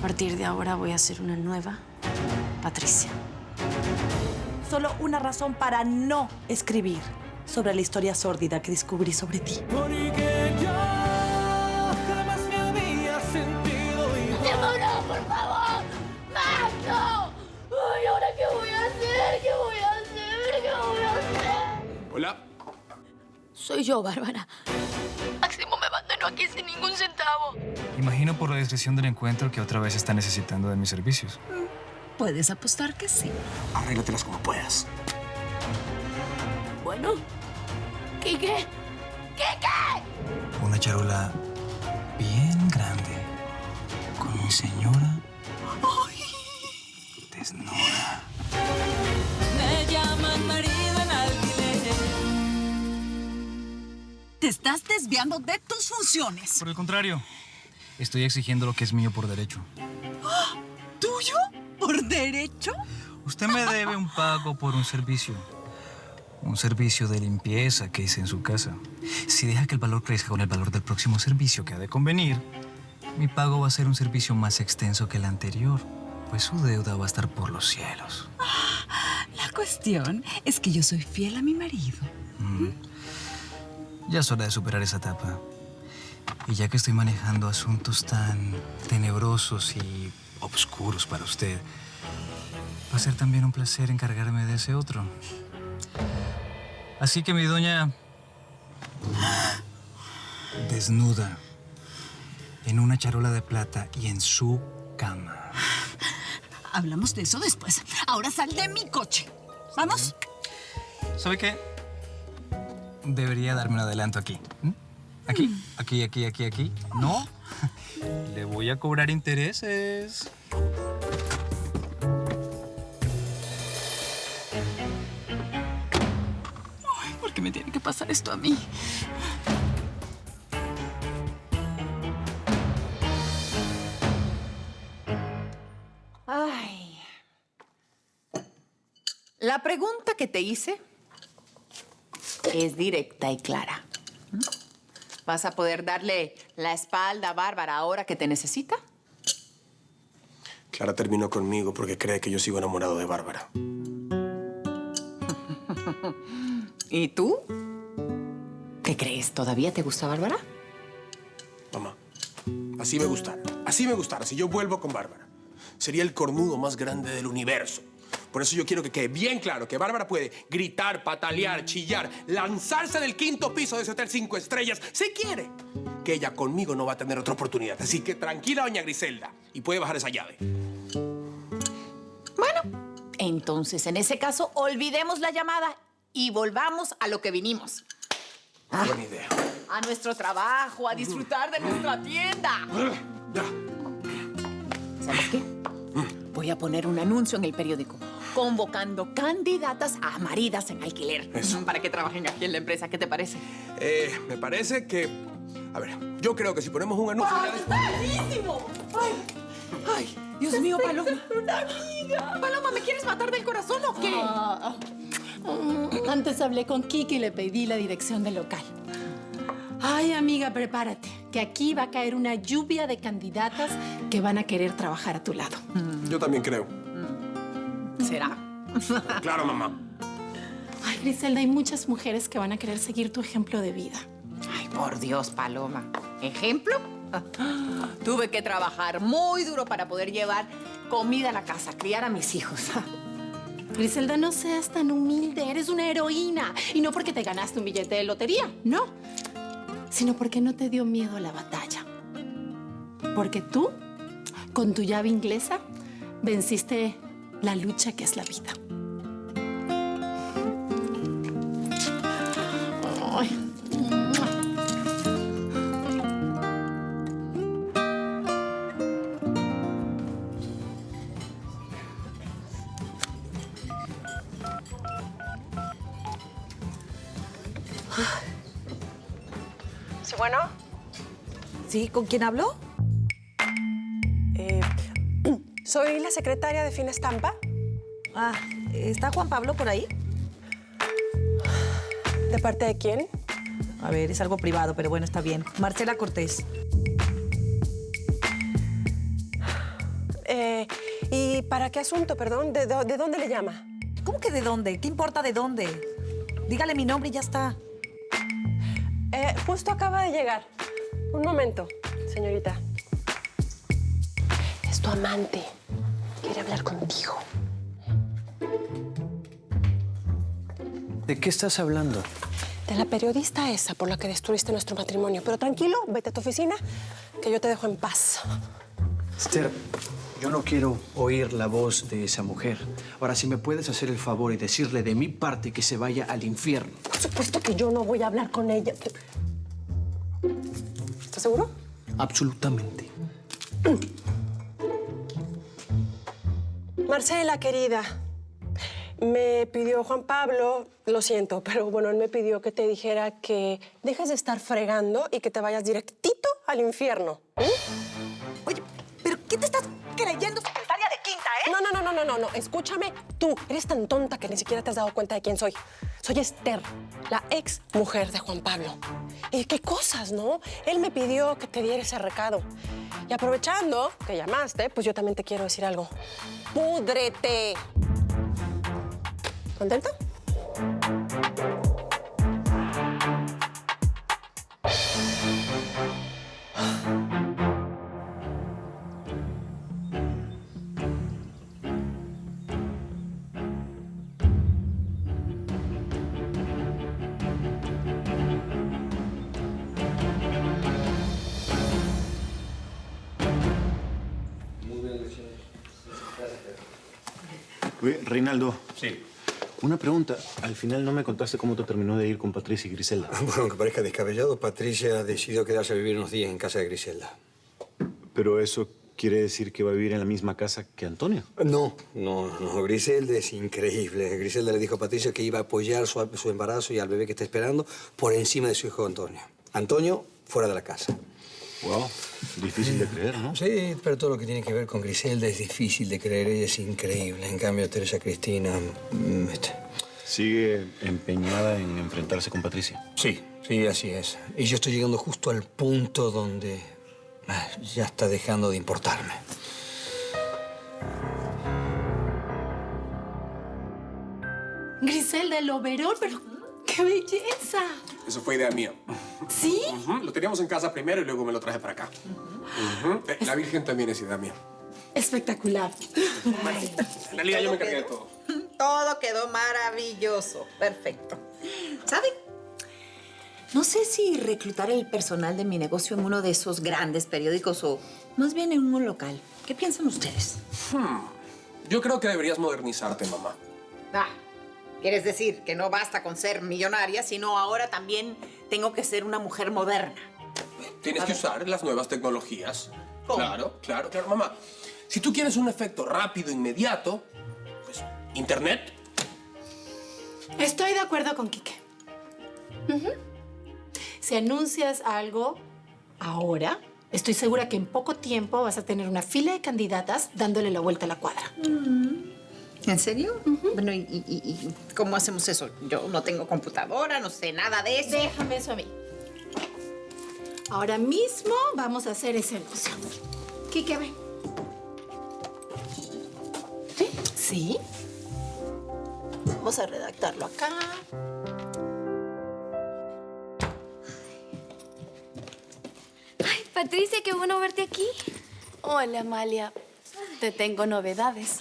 partir de ahora voy a ser una nueva Patricia. Solo una razón para no escribir sobre la historia sórdida que descubrí sobre ti. Porque yo jamás me había sentido igual. ¡No, por favor! ¡Max, no! Ay, ¿ahora qué voy a hacer? ¿Qué voy a hacer? ¿Qué voy a hacer? Hola. Soy yo, Bárbara. Máximo me abandonó aquí sin ningún centavo. Imagino por la descripción del encuentro que otra vez está necesitando de mis servicios. Puedes apostar que sí. Arréglatelas como puedas. Bueno, ¿Qué? Una charola bien grande con mi señora desnuda. Me llaman marido en alquiler. Te estás desviando de tus funciones. Por el contrario, estoy exigiendo lo que es mío por derecho. ¿Tuyo? ¿Por derecho? Usted me debe un pago por un servicio. Un servicio de limpieza que hice en su casa. Si deja que el valor crezca con el valor del próximo servicio que ha de convenir, mi pago va a ser un servicio más extenso que el anterior, pues su deuda va a estar por los cielos. La cuestión es que yo soy fiel a mi marido. Ya es hora de superar esa etapa. Y ya que estoy manejando asuntos tan tenebrosos y oscuros para usted, va a ser también un placer encargarme de ese otro. Así que mi doña, desnuda, en una charola de plata y en su cama. Hablamos de eso después. Ahora sal de mi coche. ¿Vamos? ¿Sabe qué? Debería darme un adelanto aquí. Aquí. No. Le voy a cobrar intereses. ¿Por qué me tiene que pasar esto a mí? Ay. La pregunta que te hice es directa y clara. ¿Vas a poder darle la espalda a Bárbara ahora que te necesita? Clara terminó conmigo porque cree que yo sigo enamorado de Bárbara. ¿Y tú? ¿Qué crees? ¿Todavía te gusta Bárbara? Mamá, así me gustara. Así me gustara. Si yo vuelvo con Bárbara, sería el cornudo más grande del universo. Por eso yo quiero que quede bien claro que Bárbara puede gritar, patalear, chillar, lanzarse del 5º piso de ese hotel 5 estrellas, si quiere. Que ella conmigo no va a tener otra oportunidad. Así que tranquila, doña Griselda, y puede bajar esa llave. Bueno, entonces en ese caso olvidemos la llamada y volvamos a lo que vinimos. Buena idea. A nuestro trabajo, a disfrutar de nuestra tienda. Ya. ¿Sabes qué? Voy a poner un anuncio en el periódico convocando candidatas a maridas en alquiler. Eso. Para que trabajen aquí en la empresa. ¿Qué te parece? Me parece que... A ver, yo creo que si ponemos un anuncio... ¡Buenísimo! ¡Ay, Dios mío, Paloma! ¡Una amiga! Paloma, ¿me quieres matar del corazón o qué? Antes hablé con Kiki y le pedí la dirección del local. Ay, amiga, prepárate, que aquí va a caer una lluvia de candidatas que van a querer trabajar a tu lado. Yo también creo. ¿Será? Claro, mamá. Ay, Griselda, hay muchas mujeres que van a querer seguir tu ejemplo de vida. Ay, por Dios, Paloma. ¿Ejemplo? Tuve que trabajar muy duro para poder llevar comida a la casa, criar a mis hijos. Griselda, no seas tan humilde, eres una heroína. Y no porque te ganaste un billete de lotería, no. Sino porque no te dio miedo a la batalla. Porque tú, con tu llave inglesa, venciste la lucha que es la vida. Ay. Sí, bueno. ¿Sí? ¿Con quién hablo? Soy la secretaria de Finestampa. Ah, ¿está Juan Pablo por ahí? ¿De parte de quién? A ver, es algo privado, pero bueno, está bien. Marcela Cortés. ¿Y para qué asunto, perdón? ¿De dónde le llama? ¿Cómo que de dónde? ¿Qué importa de dónde? Dígale mi nombre y ya está. Justo acaba de llegar. Un momento, señorita. Es tu amante. Quiere hablar contigo. ¿De qué estás hablando? De la periodista esa por la que destruiste nuestro matrimonio. Pero tranquilo, vete a tu oficina, que yo te dejo en paz. Esther, yo no quiero oír la voz de esa mujer. Ahora, si me puedes hacer el favor y decirle de mi parte que se vaya al infierno. Por supuesto que yo no voy a hablar con ella. ¿Estás seguro? Absolutamente. Marcela, querida, me pidió Juan Pablo, lo siento, pero bueno, él me pidió que te dijera que dejes de estar fregando y que te vayas directito al infierno. Oye, ¿pero qué te estás creyendo, secretaria de quinta, No, escúchame tú. Eres tan tonta que ni siquiera te has dado cuenta de quién soy. Soy Esther, la ex mujer de Juan Pablo. ¿Y qué cosas, no? Él me pidió que te diera ese recado. Y aprovechando que llamaste, pues yo también te quiero decir algo. ¡Púdrete! ¿Contenta? Oye, Reinaldo. Sí. Una pregunta. Al final no me contaste cómo te terminó de ir con Patricia y Griselda. Bueno, aunque parezca descabellado, Patricia decidió quedarse a vivir unos días en casa de Griselda. Pero eso quiere decir que va a vivir en la misma casa que Antonio. No. Griselda es increíble. Griselda le dijo a Patricia que iba a apoyar su embarazo y al bebé que está esperando por encima de su hijo Antonio. Antonio, fuera de la casa. Wow, difícil de creer, ¿no? Sí, pero todo lo que tiene que ver con Griselda es difícil de creer. Ella es increíble. En cambio, Teresa Cristina... ¿Sigue empeñada en enfrentarse con Patricia? Sí, así es. Y yo estoy llegando justo al punto donde ya está dejando de importarme. Griselda, el overol, pero ¡qué belleza! Eso fue idea mía. ¿Sí? Lo teníamos en casa primero y luego me lo traje para acá. La Virgen también es idea mía. Espectacular. En realidad yo me encargué de todo. Todo quedó maravilloso. Perfecto. ¿Saben? No sé si reclutar el personal de mi negocio en uno de esos grandes periódicos o más bien en un local. ¿Qué piensan ustedes? Yo creo que deberías modernizarte, mamá. ¿Quieres decir que no basta con ser millonaria, sino ahora también tengo que ser una mujer moderna? Tienes que usar las nuevas tecnologías. ¿Cómo? Claro, mamá. Si tú quieres un efecto rápido, inmediato, pues, Internet. Estoy de acuerdo con Quique. Si anuncias algo ahora, estoy segura que en poco tiempo vas a tener una fila de candidatas dándole la vuelta a la cuadra. ¿En serio? Bueno, ¿y cómo hacemos eso? Yo no tengo computadora, no sé nada de eso. Déjame eso a mí. Ahora mismo vamos a hacer ese anuncio. Quique, ven. ¿Sí? Sí. Vamos a redactarlo acá. Ay, Patricia, qué bueno verte aquí. Hola, Amalia. Te tengo novedades.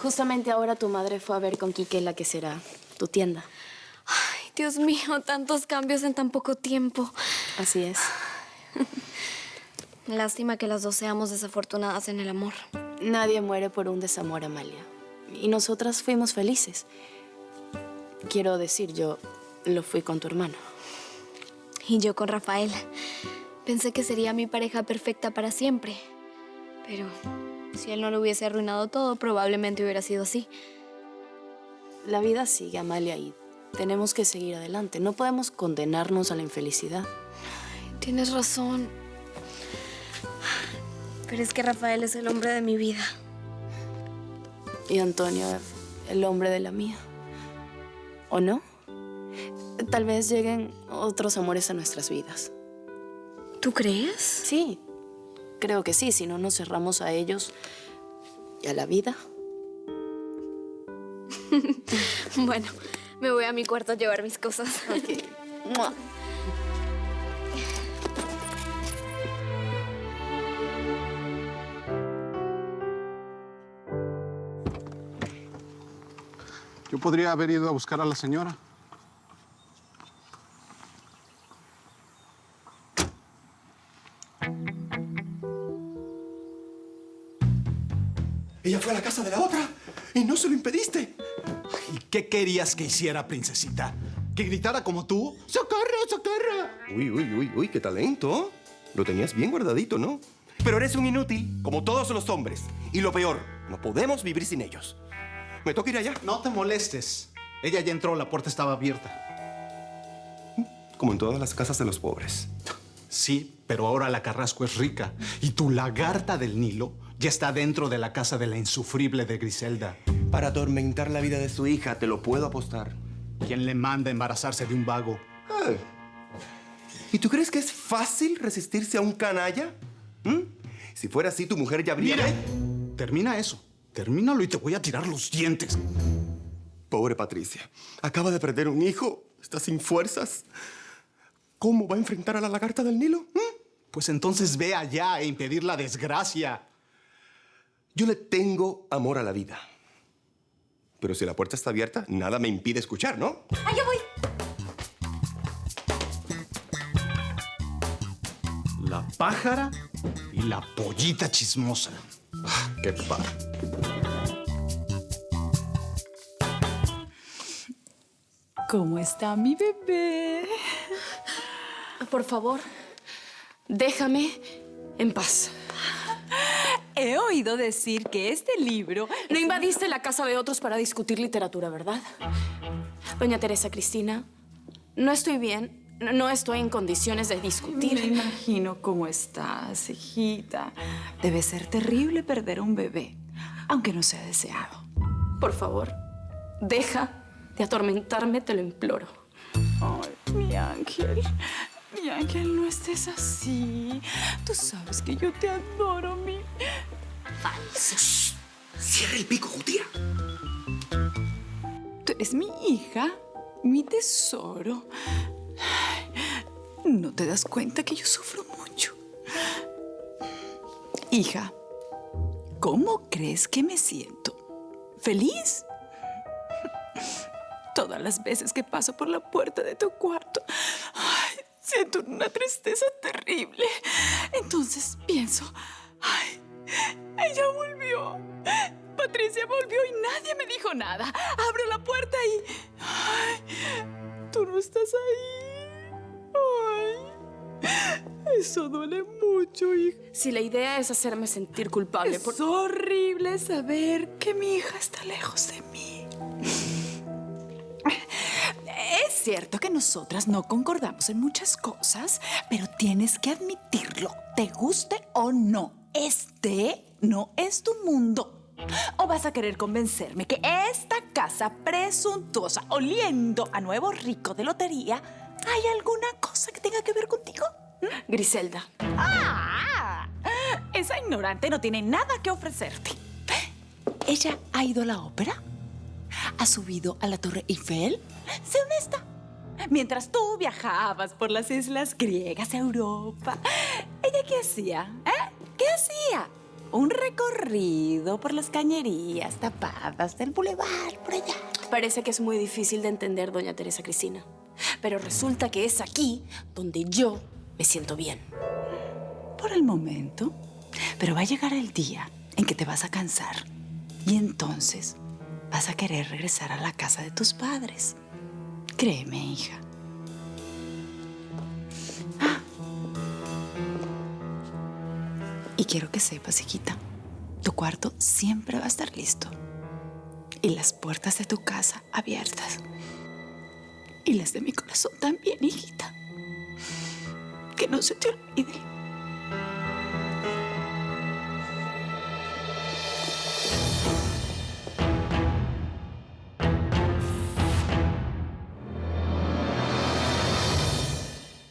Justamente ahora tu madre fue a ver con Quique la que será tu tienda. Ay, Dios mío, tantos cambios en tan poco tiempo. Así es. Lástima que las dos seamos desafortunadas en el amor. Nadie muere por un desamor, Amalia. Y nosotras fuimos felices. Quiero decir, yo lo fui con tu hermano. Y yo con Rafael. Pensé que sería mi pareja perfecta para siempre. Pero si él no lo hubiese arruinado todo, probablemente hubiera sido así. La vida sigue, Amalia, y tenemos que seguir adelante. No podemos condenarnos a la infelicidad. Tienes razón. Pero es que Rafael es el hombre de mi vida. Y Antonio, el hombre de la mía. ¿O no? Tal vez lleguen otros amores a nuestras vidas. ¿Tú crees? Sí, creo que sí. Si no nos cerramos a ellos, a la vida. Bueno, me voy a mi cuarto a llevar mis cosas. Ok. ¡Mua! Yo podría haber ido a buscar a la señora. Ella fue a la casa de la otra y no se lo impediste. ¿Y qué querías que hiciera, princesita? ¿Que gritara como tú? ¡Socorro, socorro! Uy, qué talento. Lo tenías bien guardadito, ¿no? Pero eres un inútil, como todos los hombres. Y lo peor, no podemos vivir sin ellos. ¿Me toca ir allá? No te molestes. Ella ya entró, la puerta estaba abierta. Como en todas las casas de los pobres. Sí, pero ahora la Carrasco es rica. Y tu lagarta del Nilo ya está dentro de la casa de la insufrible de Griselda. Para atormentar la vida de su hija, te lo puedo apostar. ¿Quién le manda a embarazarse de un vago? Ay. ¿Y tú crees que es fácil resistirse a un canalla? ¿Mm? Si fuera así, tu mujer ya habría... ¡Mira! Termina eso. Termínalo y te voy a tirar los dientes. Pobre Patricia. Acaba de perder un hijo. Está sin fuerzas. ¿Cómo va a enfrentar a la lagarta del Nilo? Pues entonces ve allá e impedir la desgracia. Yo le tengo amor a la vida. Pero si la puerta está abierta, nada me impide escuchar, ¿no? ¡Allá voy! La pájara y la pollita chismosa. ¡Qué par! ¿Cómo está mi bebé? Por favor, déjame en paz. He oído decir que este libro... No invadiste la casa de otros para discutir literatura, ¿verdad? Doña Teresa Cristina, no estoy bien. No estoy en condiciones de discutir. Me imagino cómo estás, hijita. Debe ser terrible perder a un bebé, aunque no sea deseado. Por favor, deja de atormentarme, te lo imploro. Ay, mi ángel, no estés así. Tú sabes que yo te adoro, mi... Falso. Cierra el pico, Judía. Tú eres mi hija, mi tesoro. ¿No te das cuenta que yo sufro mucho? Hija, ¿cómo crees que me siento? ¿Feliz? Todas las veces que paso por la puerta de tu cuarto, ay, siento una tristeza terrible. Entonces pienso, ay, ella volvió. Patricia volvió y nadie me dijo nada. Abro la puerta y... ay, tú no estás ahí. Ay, eso duele mucho, hija. Si la idea es hacerme sentir culpable Es horrible saber que mi hija está lejos de mí. Es cierto que nosotras no concordamos en muchas cosas, pero tienes que admitirlo, te guste o no. Este no es tu mundo. ¿O vas a querer convencerme que esta casa presuntuosa, oliendo a nuevo rico de lotería, hay alguna cosa que tenga que ver contigo? Griselda. ¡Ah! Esa ignorante no tiene nada que ofrecerte. ¿Ella ha ido a la ópera? ¿Ha subido a la Torre Eiffel? Sé honesta. Mientras tú viajabas por las islas griegas a Europa, ¿ella qué hacía? ¿Qué hacía? Un recorrido por las cañerías tapadas del bulevar por allá. Parece que es muy difícil de entender, doña Teresa Cristina. Pero resulta que es aquí donde yo me siento bien. Por el momento. Pero va a llegar el día en que te vas a cansar. Y entonces vas a querer regresar a la casa de tus padres. Créeme, hija. Y quiero que sepas, hijita, tu cuarto siempre va a estar listo. Y las puertas de tu casa abiertas. Y las de mi corazón también, hijita. Que no se te olvide.